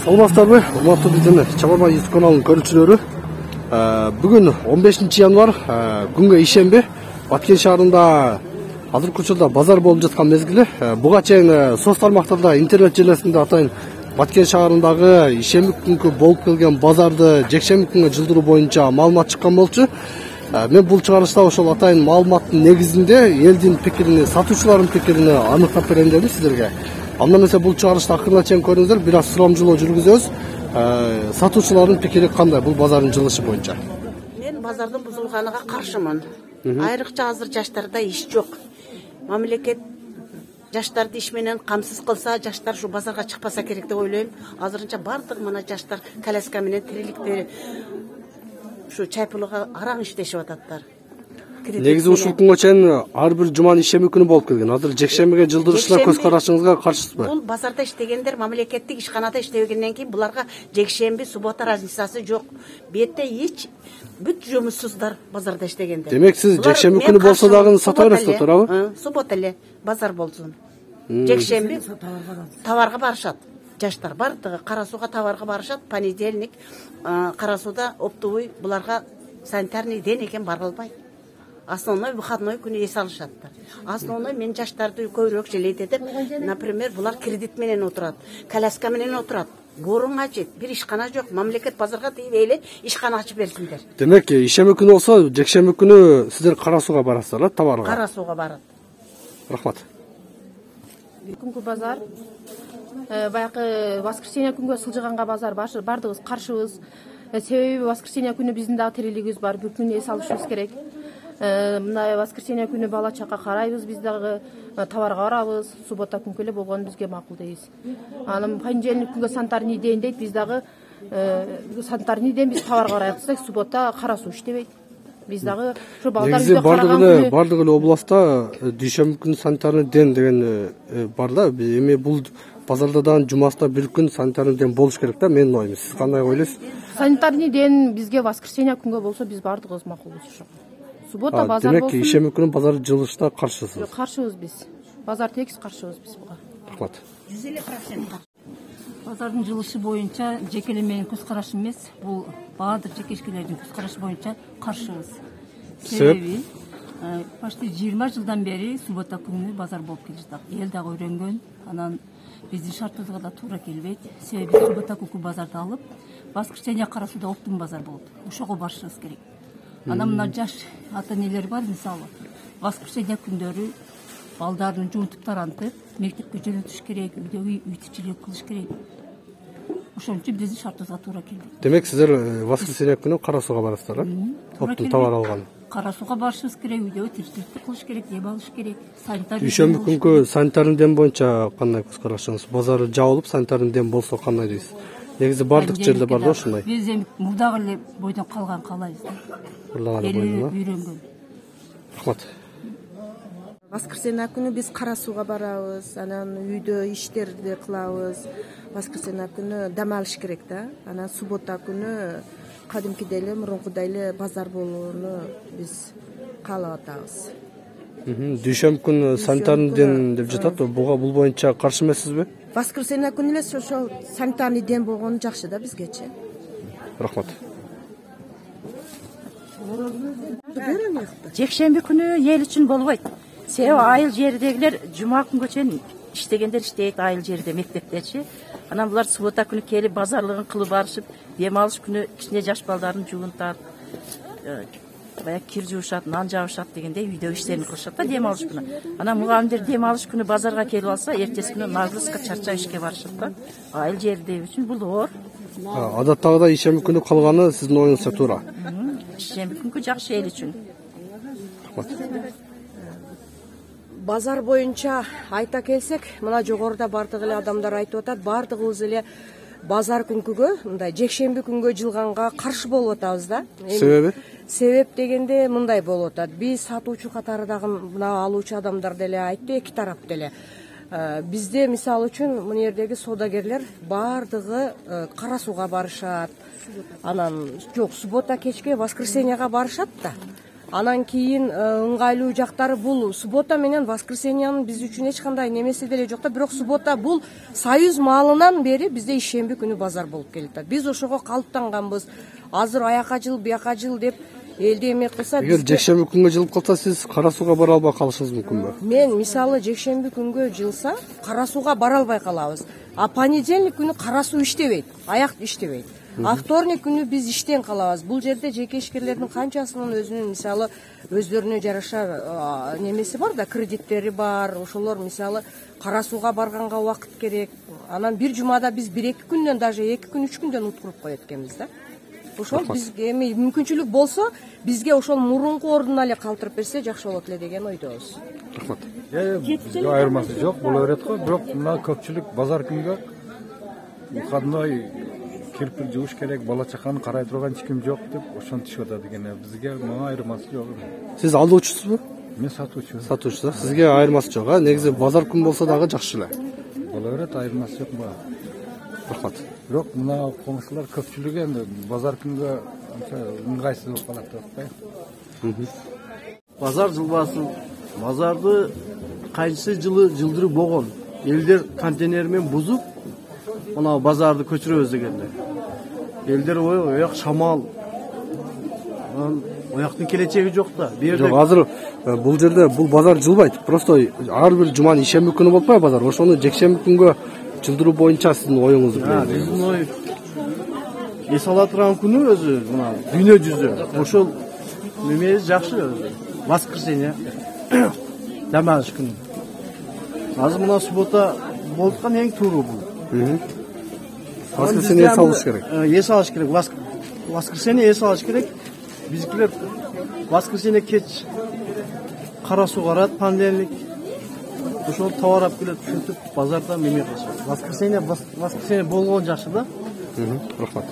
Саламатсыздарбы, урматтуу биздин Чабарман YouTube каналынын көрүүчүлөрү. Бүгүн 15 январ, күнгө ишемби, Баткен шаарында азыркы учурда базар болуп жаткан мезгили. Буга чейин соц тармактарда интернет желесинде атайын Баткен шаарындагы ишемби күнгө болуп келген базарды жекшемби күнгө жылдыруу боюнча маалымат чыккан болчу. Мен бул чыгарышта ошол атайын маалыматтын негизинде элдин пикирини, сатуучулардын пикирини аныктап берем дедим сиздерге. Андан эмесе бул чыгарышты акырына чейин көрүңүздөр, бир аз сурамжылоо жүргүзөбүз. Сатуучулардын пикири кандай бул базардын жылышы боюнча? Мен базардын бузулганына каршымын. Айрыкча азыр жаштарда иш жок. Мамлекет жаштарды иш менен камсыз кылса, жаштар ушу базарга чыкпаса керек деп ойлойм. Азырынча бардык мына жаштар коляска менен тириликте ушу чайпылууга араң иштешип ататтар. Негизи ушул күнгө чейин ар бир жуманын ишемби күнү болуп келген. Азыр жекшембиге жылдырышына көз карашыңызга каршысызбы? Бул базарда иштегендер мамлекеттик ишканада иштегенден кийин буларга жекшемби, суббота разницасы жок. Бетте эч бүт жумушсуздар базарда иштегендер. Демек сиз жекшемби күнү болсо дагы сата бересиз, туурабы? Суббота эле базар болсун. Жекшемби товарга барышат. Жаштар бардыгы Кара Сууга товарга барышат. Понедельник Кара Сууда оптовый буларга санитарный ден экен барга албайт. Основной выходной күнү эс алышаттар. Основной мен жаштарды көбүрөөк желейт деп, например, булар кредит менен отурат, коляска менен отурат. Боруң ачыт, бир ишкана жок. Мамлекет базарга тийип эле ишкана ачып берсиндер. Демек, ишемби күнү болсо, жекшемби күнү сиздер Кара Сууга барасыздар, товарга? Кара Сууга барат. Рахмат. Күнгү базар баягы воскресенье күнгө сылжыганга базар бардыгыбыз каршыбыз. Себеби воскресенье күнү биздин дагы тирилигибиз бар, бүт күнү эс алышыбыз керек. Мына воскресенье күнү бала чакка карайбыз, биз дагы товарга барабыз. Суббота күнгө эле болгон бизге макул дейбиз. Анан понедельник күнгө санитарный ден дейт, биз дагы санитарный ден биз товарга барайык десек, суббота Кара Суу иштебейт. Биз дагы ушу балдар үйдө караган күнү бардык эле областта дүйшөмбү күнү санитарный ден деген бар да. Эми бул базарда дагы жумасына бир күн санитарный ден болуш керек да, менин оюм. Сиз кандай ойлойсуз? Санитарный ден бизге воскресенье күнгө болсо биз бардыгыбыз макулбуз ошого. Суббота базар болсун. Демек, ишемби күнү базар жылышына каршысыз. Каршыбыз биз. Базар текис каршыбыз биз буга. Рахмат. 150%. Базардын жылышы боюнча жекеле менин көз карашым эмес, бул баардык жекешкелердин көз карашы боюнча каршыбыз. Себеби почти 20 жылдан бери суббота күнү базар болуп келатат. Эл дагы үйрөнгөн, анан биздин шартыбызга да туура келбейт. Себеби суббота күнкү базарды алып, воскресенье Кара Сууда оптом базар болот. Ошого барышыбыз керек. Анан мына жаш ата-энелер бар, мисалы, воскресенье күндөрү балдарын жуунтуп тарантып, мектепке жөнөтүш керек, үйдөгү үй тиричилик кылыш керек. Ошон үчүн биздин шартыбызга туура келбейт. Демек, сиздер воскресенье күнү Кара Сууга барасыздар, оптом товар алган. Кара Сууга барышыбыз керек, үйдөгү тиричиликти кылыш керек, дем алыш керек. Дүйшөмбү күнгө санитарный дем боюнча кандай көз карашыңыз? Базары жабылып, санитарный дем болсо кандай дейсиз? Негизи бардык жерде бар да ушундай. Биз эми мурдагы эле бойдон калган каалайбыз. Үйрөнгөн. Рахмат. Воскресенье күнү биз Кара Сууга барабыз, анан үйдө иштерди кылабыз. Воскресенье күнү дам алыш керек да. Анан суббота күнү кадимкидей эле мурункудай эле базар болууну биз каалап атабыз. Дүйшөмбү күнү санитарный ден деп жатат, бул боюнча каршы эмессизби? Воскресенье күнү эле ошол санитарный ден болгону жакшы да бизгечи. Рахмат. Жекшемби күнү эл үчүн болбойт. Себеби айыл жердегилер жума күнгө чейин иштегендер иштейт, айыл жерде мектептечи. Анан булар суббота күнү келип базарлыгын кылып барышып, дем алыш күнү кичине жаш балдарын жуунтат, баягы кир жуушат, нан жабышат дегендей үйдө иштерин кылышат да дем алыш күнү. Анан мугалимдер дем алыш күнү базарга келип алса, эртеси күнү нагрузка чарчап ишке барышат да. Айыл жерде үчүн бул оор. Адаттагыдай ишемби күнү калганы сиздин оюңузга туура. Ишемби күнгө жакшы эл үчүн. Базар боюнча айта келсек, мына жогоруда бардык эле адамдар айтып атат, бардыгыбыз эле базар күнкүгө, мындай жекшемби күнгө жылганга каршы болуп атабыз да. Себеби? Себеп дегенде мындай болуп атат. Биз сатуучу катары дагы мына алуучу адамдар деле айтты, эки тарап деле. Бизде мисалы үчүн мына жердеги соодагерлер бардыгы Кара Сууга барышат. Анан жок, суббота кечке воскресеньега барышат да. Анан кийин ыңгайлуу жактары бул суббота менен воскресеньянын биз үчүн эч кандай немеси деле жок да. Бирок суббота бул союз маалынан бери бизде ишемби күнү базар болуп келатат. Биз ошого калыптанганбыз. Азыр аяка жыл, бияка жыл деп элди эме кылса, Эгер жекшемби күнгө жылып калса, сиз Кара Сууга бара албай калышыңыз мүмкүнбү? Мен мисалы жекшемби күнгө жылса, Кара Сууга бара албай калабыз. А понедельник күнү Кара Суу иштебейт, аяк иштебейт. А вторник күнү биз иштен калабыз. Бул жерде жеке ишкерлердин канчасынын өзүнүн мисалы өздөрүнө жараша немеси бар да, кредиттери бар. Ошолор мисалы Кара Сууга барганга убакыт керек. Анан бир жумада биз 1-2 күндөн, даже 2 күн 3 күндөн утуруп коет экенбиз да. Ошол бизге эми мүмкүнчүлүк болсо, бизге ошол мурунку ордуна эле калтырып берсе жакшы болот эле деген ойдобуз. Рахмат. Бизге айырмасы жок боло берет го, бирок мына көпчүлүк базар күнгө кадимдей кирпил жууш керек, бала чаканы карай турган эч ким жок деп ошентишип атат экен. Бизге мына айырмасы жок. Сиз алдоочусузбу? Мен сатуучу. Сатуучу. Сизге айырмасы жок, а? Негизи базар күн болсо дагы жакшы эле. Боло берет, айырмасы жок ба. Рахмат. Бирок мына коңшулар көпчүлүгү энди базар күнгө ыңгайсыз болуп калат деп атпайбы. Базар жылбасын. Базарды кайсы жылы жылдырып болгон. Элдер контейнер менен бузуп, мына базарды көчүрөбүз дегенде. Элдер ояк шамал. Ояктын келечеги жок да. Жок, азыр бул жерде бул базар жылбайт. Просто ар бир жуманын ишемби күнү болпойбу базар. Ошону жекшемби күнгө жылдыруу боюнча сиздин оюңуз. Биздин ой эс ала турган күнү өзү мына дүйнө жүзү. Ошол немеси жакшы өзү. Воскресенье. Дам алыш күнү. Азыр мына суббота болуп аткан эң тууру бул. Воскресенье эс алыш керек. Эс алыш керек. Воскресенье эс алыш керек. Биздикилер воскресенье кеч Кара Суу барат, понедельник. Ошол товар алып келет, ушинтип базарда неме кылышат. Воскресенье болгон жакшы да. Рахмат.